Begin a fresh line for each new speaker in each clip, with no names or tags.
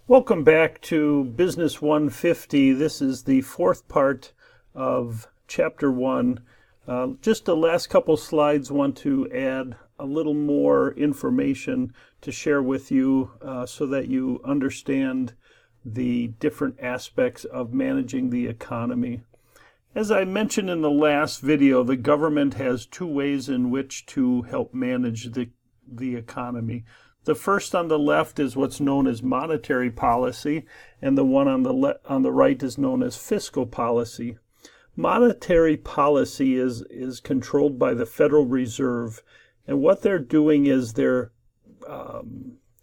Welcome back to Business 150. This is the fourth part of Chapter 1. Just the last couple slides want to add a little more information to share with you so that you understand the different aspects of managing the economy. As I mentioned in the last video, the government has two ways in which to help manage the economy. The first on the left is what's known as monetary policy, and the one on the right is known as fiscal policy. Monetary policy is controlled by the Federal Reserve, and what they're doing is they're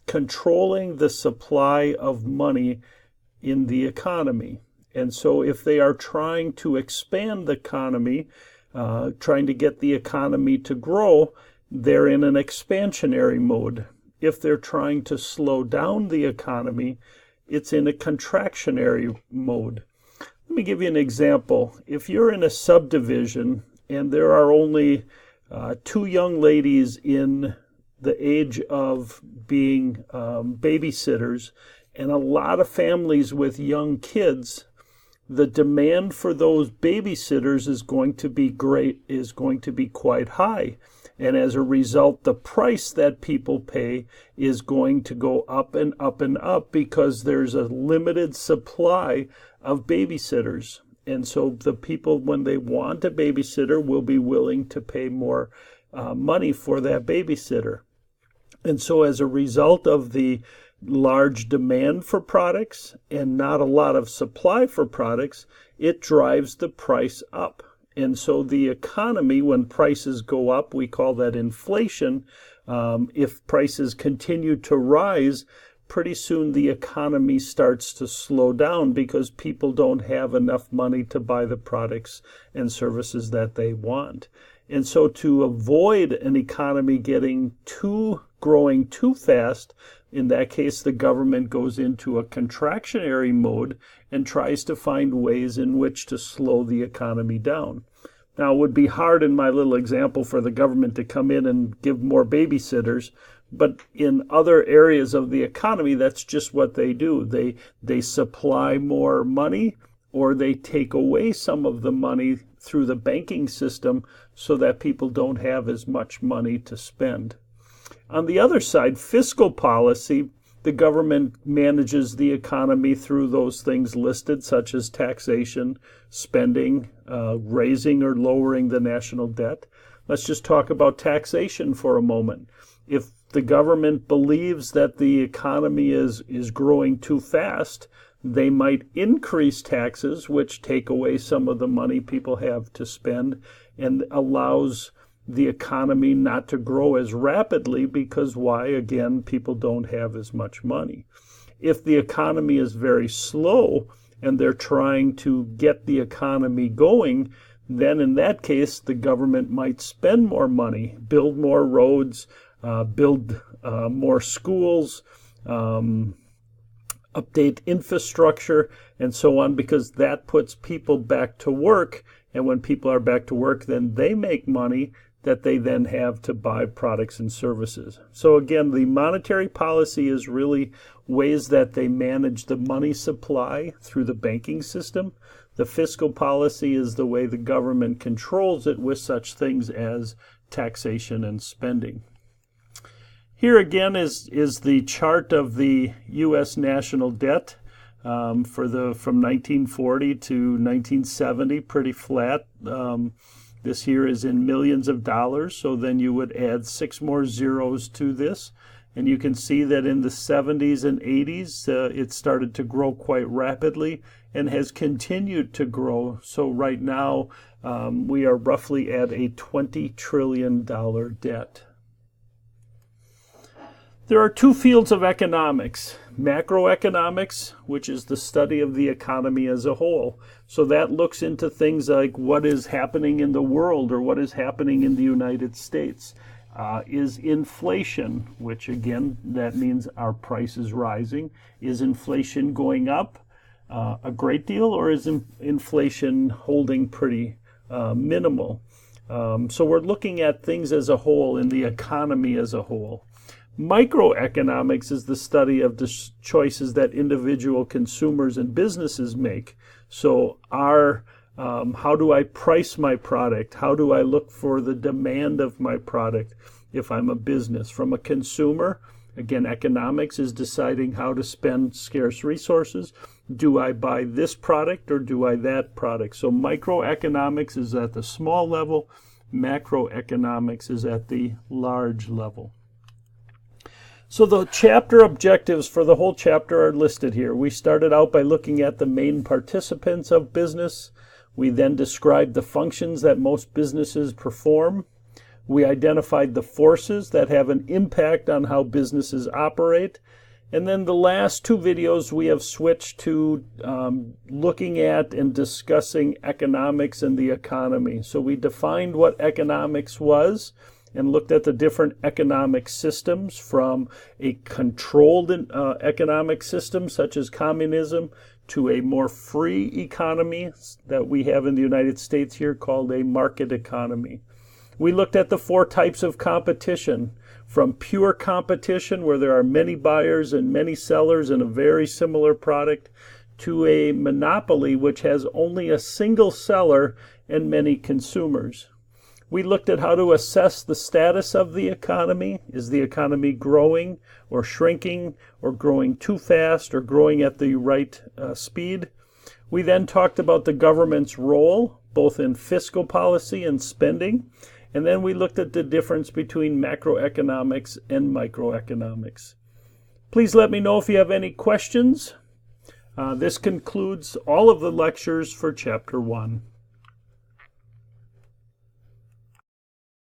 controlling the supply of money in the economy. And so if they are trying to expand the economy, trying to get the economy to grow, they're in an expansionary mode. If they're trying to slow down the economy, it's in a contractionary mode. Let me give you an example. If you're in a subdivision and there are only two young ladies in the age of being babysitters and a lot of families with young kids, the demand for those babysitters is going to be quite high. And as a result, the price that people pay is going to go up and up and up because there's a limited supply of babysitters. And so the people, when they want a babysitter, will be willing to pay more money for that babysitter. And so as a result of the large demand for products and not a lot of supply for products, it drives the price up. And so the economy, when prices go up, we call that inflation. If prices continue to rise, pretty soon the economy starts to slow down because people don't have enough money to buy the products and services that they want. And so to avoid an economy growing too fast, in that case, the government goes into a contractionary mode and tries to find ways in which to slow the economy down. Now, it would be hard in my little example for the government to come in and give more babysitters, but in other areas of the economy, that's just what they do. They supply more money, or they take away some of the money through the banking system so that people don't have as much money to spend. On the other side, fiscal policy, the government manages the economy through those things listed, such as taxation, spending, raising or lowering the national debt. Let's just talk about taxation for a moment. If the government believes that the economy is growing too fast, they might increase taxes, which take away some of the money people have to spend and allows the economy not to grow as rapidly because why? Again, people don't have as much money. If the economy is very slow and they're trying to get the economy going, then in that case, the government might spend more money, build more roads, build more schools, update infrastructure, and so on, because that puts people back to work. And when people are back to work, then they make money that they then have to buy products and services. So again, the monetary policy is really ways that they manage the money supply through the banking system. The fiscal policy is the way the government controls it with such things as taxation and spending. Here again is the chart of the U.S. national debt from 1940 to 1970, pretty flat. This here is in millions of dollars, so then you would add 6 more zeros to this. And you can see that in the 70s and 80s, it started to grow quite rapidly and has continued to grow. So right now, we are roughly at a $20 trillion debt. There are two fields of economics: macroeconomics, which is the study of the economy as a whole. So that looks into things like what is happening in the world or what is happening in the United States. Is inflation, which again, that means our price is rising. Is inflation going up a great deal, or is inflation holding pretty minimal? So we're looking at things as a whole in the economy as a whole. Microeconomics is the study of the choices that individual consumers and businesses make. So how do I price my product? How do I look for the demand of my product if I'm a business? From a consumer, again, economics is deciding how to spend scarce resources. Do I buy this product or do I that product? So microeconomics is at the small level. Macroeconomics is at the large level. So the chapter objectives for the whole chapter are listed here. We started out by looking at the main participants of business. We then described the functions that most businesses perform. We identified the forces that have an impact on how businesses operate. And then the last two videos we have switched to looking at and discussing economics and the economy. So we defined what economics was and looked at the different economic systems, from a controlled economic system such as communism to a more free economy that we have in the United States here called a market economy. We looked at the four types of competition, from pure competition where there are many buyers and many sellers in a very similar product, to a monopoly which has only a single seller and many consumers. We looked at how to assess the status of the economy. Is the economy growing or shrinking, or growing too fast, or growing at the right speed? We then talked about the government's role, both in fiscal policy and spending. And then we looked at the difference between macroeconomics and microeconomics. Please let me know if you have any questions. This concludes all of the lectures for Chapter 1.